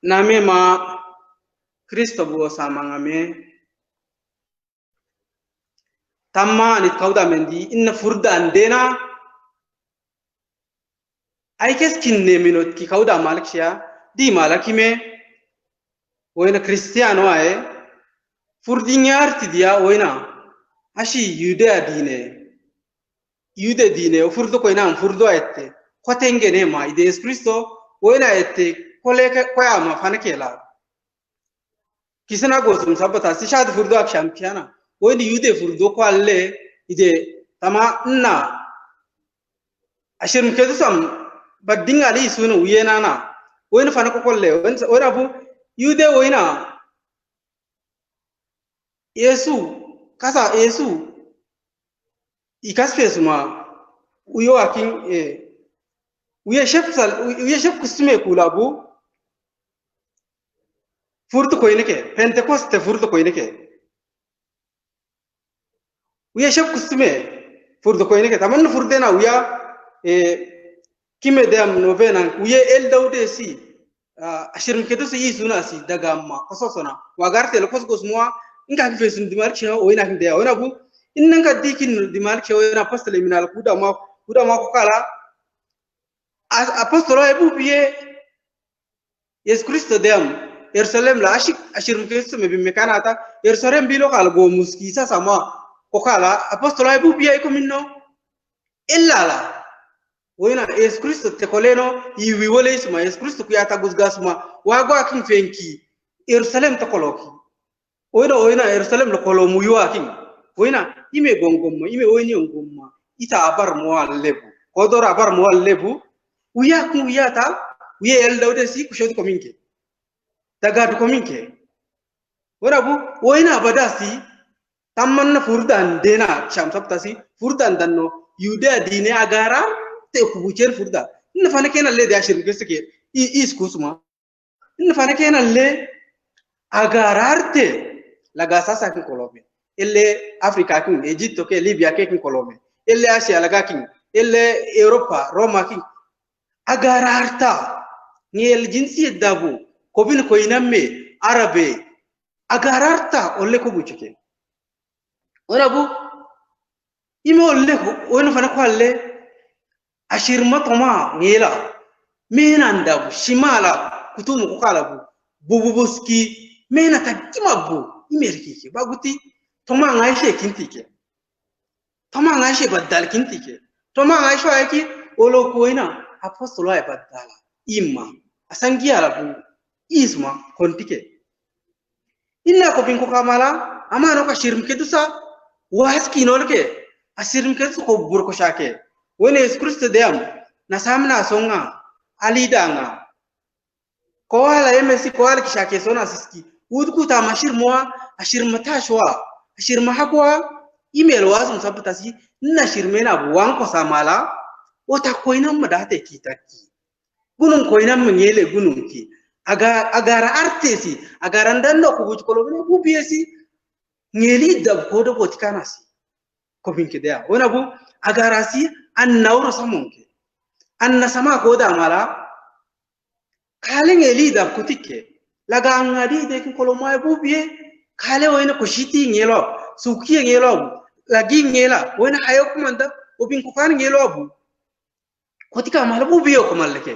name ma Kristo bo samangame tamma ni kauda mendi inna furda andena ay keskinne minot ki kauda malakshia di malakime wena kristiano ay furdi nyarti dia wena ashi yude dine o furdo ko ina furdo ette khotenge ne ma ide Kristo wena ette koleke koyama fanakela kisana gosum sabata si shad furdo ak champiana woni yude furdo ko alle ide tama na ashir kedu sam badinga ali sunu uyena na woni fanako kolle wona bu yude wona yesu kasa yesu ikasfe suma uyo akin uye chef kustume kulabu furtu koyneke pentecoste furtu koyneke uye chef kustume furtu koyneke taman furdena uya kime dem novena uye el dawde si ashirin kedo si yisuna si daga ma kososona wagarte lo kosgos moa inga fesun dimar chia oina hinde ona bu innanga dikin dimar chia oina apostole minal kuda ma ko kala apostolo e bu biye yes Kristo dem Yerusalem la ashirin kedo me bimekanata Yerusalem bilo kala go muski sa sama ko kala apostolo e bu biye ko minno illa la wena yes Kristo te koleno yiwi wole suma yes Kristo ku yata gusgasuma wago akin fenki Yerusalem te koloki wena Yerusalem lo kolo muyo akin wena ime gongomma ime woni ngomma ita abar mo allebu kodor abar mo allebu uya el dawde si ku shodi kominke daga du kominke wena bu wena badasi tamman furdan dena sham saptasi furdan danno yuda dine agara te ku bucer furda inna fana kenan le da shirin gaske is kusuma inna fana kenan le agararte la gasa sa kin Colombia elle Africa kin Egypto ke Libya ke kin Colombia elle Asia la kin elle Europa Roma kin agararta ngel jinsiyet dabu ko bin ko inamme arabe agararta olle ko bucike ona bu ime olle ko wona fana ko alle ashir matoma ngela mena bu shimala kutumu ko kala bububuski mena takimabu imerkike baguti toma ngaishe kintike toma ngaishe badal kintike toma ngaisho ayki olo koina apostolo ay badala imma asangiya labu isma kontike inna ko binko kamala amano ka shirm kedusa waski nolke asirm kedusa ko burko shake woni Yesu Kristo dem na samna songa alidanga ko wala yemesi ko wala kishake sona siski udku ta mashir moa ashir matashwa ashir mahakwa email wasum sabtasi na shirmena buwan ko samala wata koinan madate kitaki gunun koinan mengele gunun ki agara artesi agara ndando ko buj kolobne bu biesi ngeli dab ko do botkanasi ko binke dia wona bu agara si an nawro samonke an sama ko da mala kale ngeli dab ko tikke laga ngadi de kin kolomay bu biye kale wayna ko shiti ngelo suki ngelo lagi ngela wayna hayo kumanda obin ko kan ngelo bu ko tika mala bu biyo ko mallake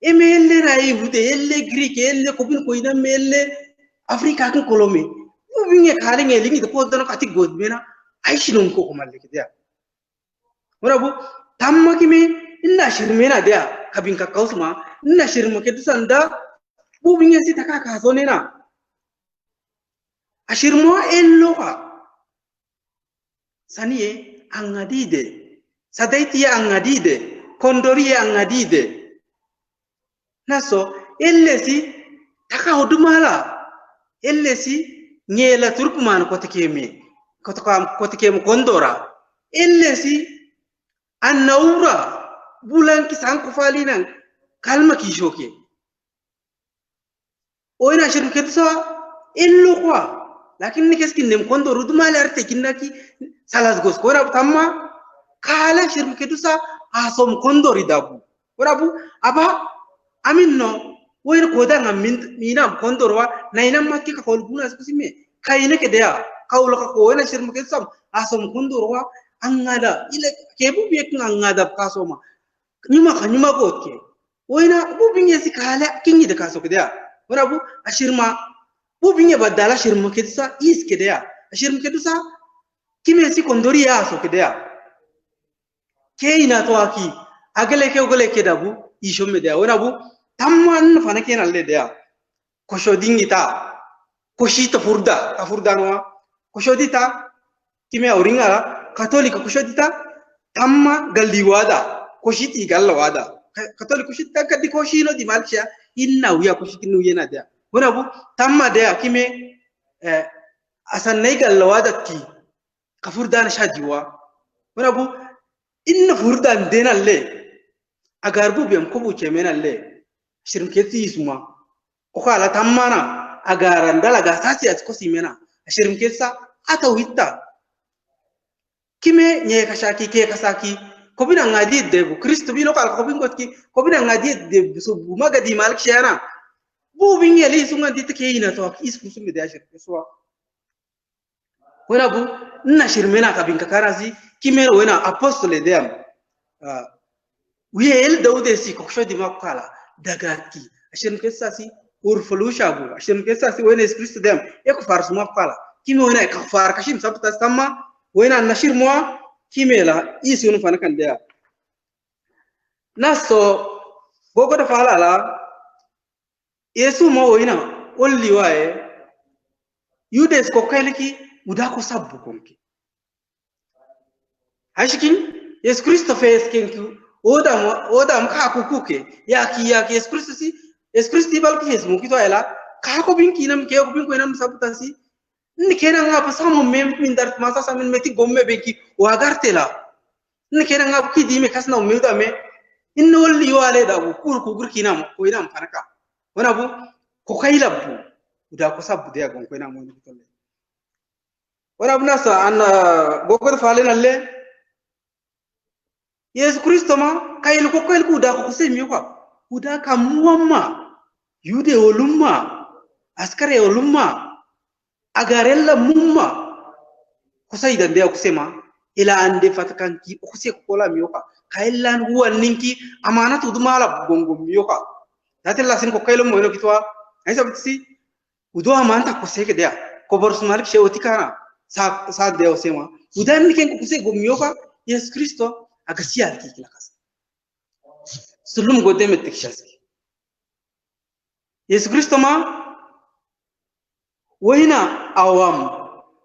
emelle ray hude elle greek elle ko bin ko ina melle afrika kan kolome bu binge kale ngeli ngi ko dono kati godmena aishinun ko mallake dia wala bu tamma kimi inna shirmena dia kabin ka kausuma inna shirmu ke dusanda bu binge si taka ka zo nena ashirmo elloka saniye angadide sadaiti angadide kondori angadide naso ellesi taka hodumala ellesi ngela turkuman ko tekeme kondora ellesi annaura bulanki sanko falinan kalma kishoke oina shirku ketsa ello kwa lakini keskin nem kondo rudumale arte kinnaki salas gos kora tamma kala shirku ketsa asom kondo ridabu kora bu aba aminno وين كودا مينام كوندوروا ناينام ما كي كقول بونا سكسمي كاينه كده قولك كوينا شرم كسم أسم كوندوروا أنغادا إلى كيبو بيك أنغادا كاسوما نيما كوتكي وين أبو بيني سكالة كيني دكاسو كده وين أبو أشيرما أبو بيني بدالا شرم كدسا إيس كده أشيرم كدسا كيمي سي كوندوري ياسو كده كينا توكي أقول لك كده أبو يشوم ده وين أبو tamman fana ken alle dia koshodi ita koshi tafurda no koshodi ta kime auringa katolik koshodi ta tamma galliwada koshiti gallawada katolik koshiti ta kadi koshino di malksha inna wiya koshiti nu yena dia wona bu tamma dia kime asannai gallawada ki kafurdan shajiwa wona bu inna furdan denalle agarbu biyam kobu chemenalle shirin kesi suma ko kala tammana agaran dalaga sasi at ko simena shirin kesa ata witta kime nye kashaki ke kasaki ko bina ngadi de kristo bino kala ko bingot ki ko bina ngadi de so magadi malik shana bu bin yeli sunga dit ke ina to is kusum de ashir keswa wena bu na shirmena ka bin kakarazi kime wena apostole dem wiel daude si ko shodi makala dagaki ashirin kesasi urfulusha bu ashirin kesasi wena Kristo dem eko farsuma kala kime wena ka far kashim sabta sama wena nashir mo kimela isun fana kan dia naso gogo da fala la yesu mo wena olli wae yudes ko kailiki udako sabbu konki hashikin yesu Kristo fes kenku odam ka kukuke yaki Yesu Kristo bal ki Yesu kito ela ka ko bin kinam ke ko bin ko nam sabtasi ni kena ngapa samo mem min dar masa samin meti gomme beki wa gartela ni kena ngapa ki di me kasna me da me inno walli wale da ku kur kinam ko inam faraka wana bu ko kailabu uda ko sabbu de gon ko inam mo ni tolle wana bu nasa an gogo fale nalle Yesu Kristo ma kayil ku da ko semi ko uda kamuwamma yude olumma askare olumma agarella mumma ko sayda de ko sema ila ande fatkanki ko se ko la miyoka kayillan huwa ninki amanatu dumala gongo miyoka datella sin ko kaylo mo no kitwa ay sabtisi udo amanta ko se ke dia ko borus malik shewti kana sa de o sema udan niken ko se go miyoka Yesu Kristo agasiya ki lakas sulum gode metik shaski Yesu Kristo ma wayna awam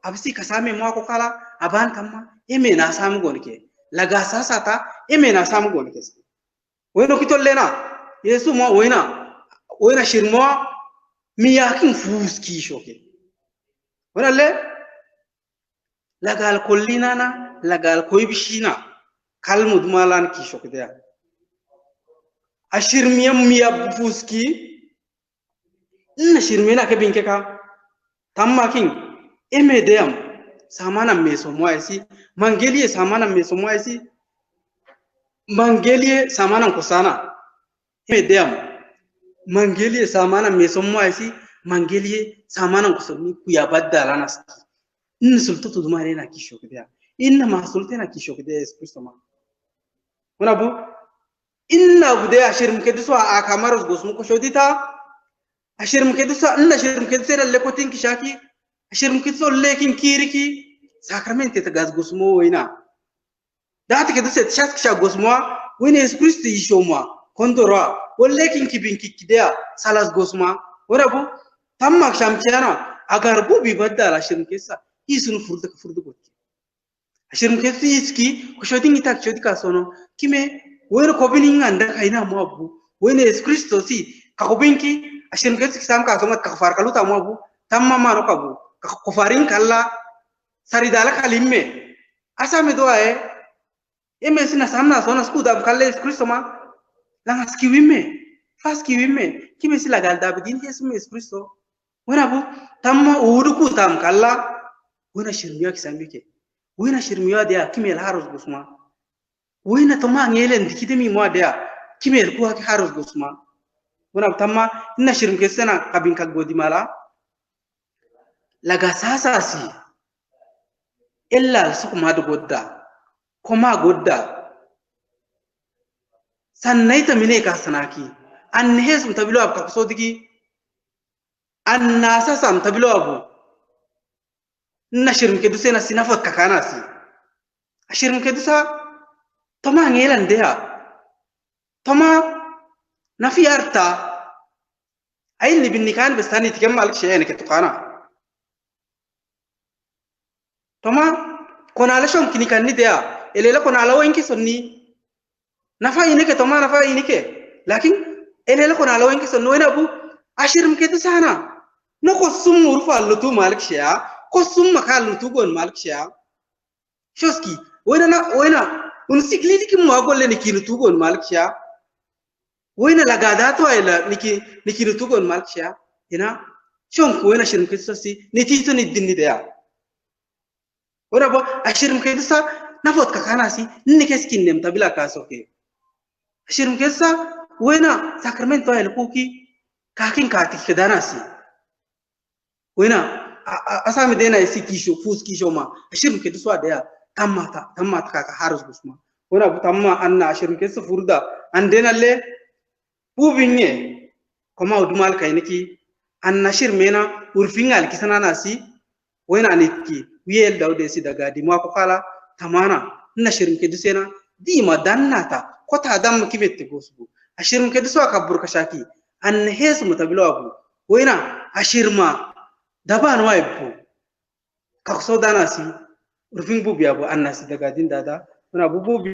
abisi kasame mo ko kala aban tamma eme na samu gonke laga sasata eme na samu gonke wayno kitollena Yesu mo wayna shirmo miyakin fuski shoke wala le lagal kollinana lagal koybishina kalmud malan ki shokdea ashirmiyam miya bufuski inna shirmina ke binke ka tammakin emedem samana meso moisi mangelie samana meso moisi mangelie samana kusana emedem mangelie samana meso moisi mangelie samana kusani kuya badala naski in sultutu dumare na ki shokdea inna ma sultena ki shokdea esprisoma wana bu inna bude ashirim keduso akamaros gosmu ko shodita ashirim keduso inna ashirim keduse le kotin kishaki ashirim keduso lekin kiriki sakramente ta gaz gosmu wina dati keduse shak kisha gosmu wina Yesu Kristo yishoma kondora lekin kibin kidea salas gosma wana bu tamma shamkiana agar bu bi badala ashirim kesa isun furdu gotti ashirim kesu iski ko shodin ita shodika sono kime wena ko binin anda kaina mo abu wena Yesu Kristo si ka ko binki ashirim kesu kisam ka somat ka far kaluta mo abu tamma ma no kabu ka ko farin kala saridala kalimme asame doae eme sina samna sona skuda kalle Yesu Kristo ma langa skiwime faskiwime kime sila galda bidin Yesu Kristo wena bu tamma uruku tam kala wena shirmiya kisambike wena shirmiya dia kime haros gusma wena toma ngelen dikidemi mo dia kime ku haros gusma wana tamma inna shirim kesena kabin ka godi mala laga sasasi illa su kuma da godda kuma godda sannaita mine ka sanaki an hesum tabilo ab ka so digi an nasa sam tabilo abu inna shirim ke dusena sinafat ka kana si shirim ke dusa tama ngelan deha tama nafi arta أين اللي بالنكان بس ثاني تجمع لك شيء أنا كتقانا تما كنا على شو ممكن كان نديا اللي لا كنا على وين كسرني نفع إنك تما نفع إنك لكن اللي لا كنا على وين كسرني وين أبو عشر مكتو سهنا نقصم ورفع لتو مالك شيء قصم مكان لتو قون مالك شيء شو سكي وين ونسيكلي ديك ما أقول لك لتو قون مالك شيء وين لقاداتو إلا نكي نتوقع المالكشيا هنا شون وين أشير مكتساسي نتيجة ندين ده ولا بو أشير مكتسا نفوت كخاناسي نكيس كينم تبلا كاسوكي أشير مكتسا وين ساكرمنتو إلا كوكي كاكين كاتي كداناسي وين أسامي دينا يسي كيشو فوز كيشو ما أشير مكتسوا ده تمات كاكا هارس بسما وين أبو تما أنا أشير مكتسا فردا عندنا اللي Pubinye koma udumal kainiki annashir mena urfingal kisana nasi wena aniki wiel daude si daga di mako kala tamana nashirin ke dusena di madannata kota dam kibette gosbu ashirin ke duso akabur kashaki an hes mutabilo abu wena ashirma daban waibu kakso danasi urfing bubi abu annasi daga din dada wana bubu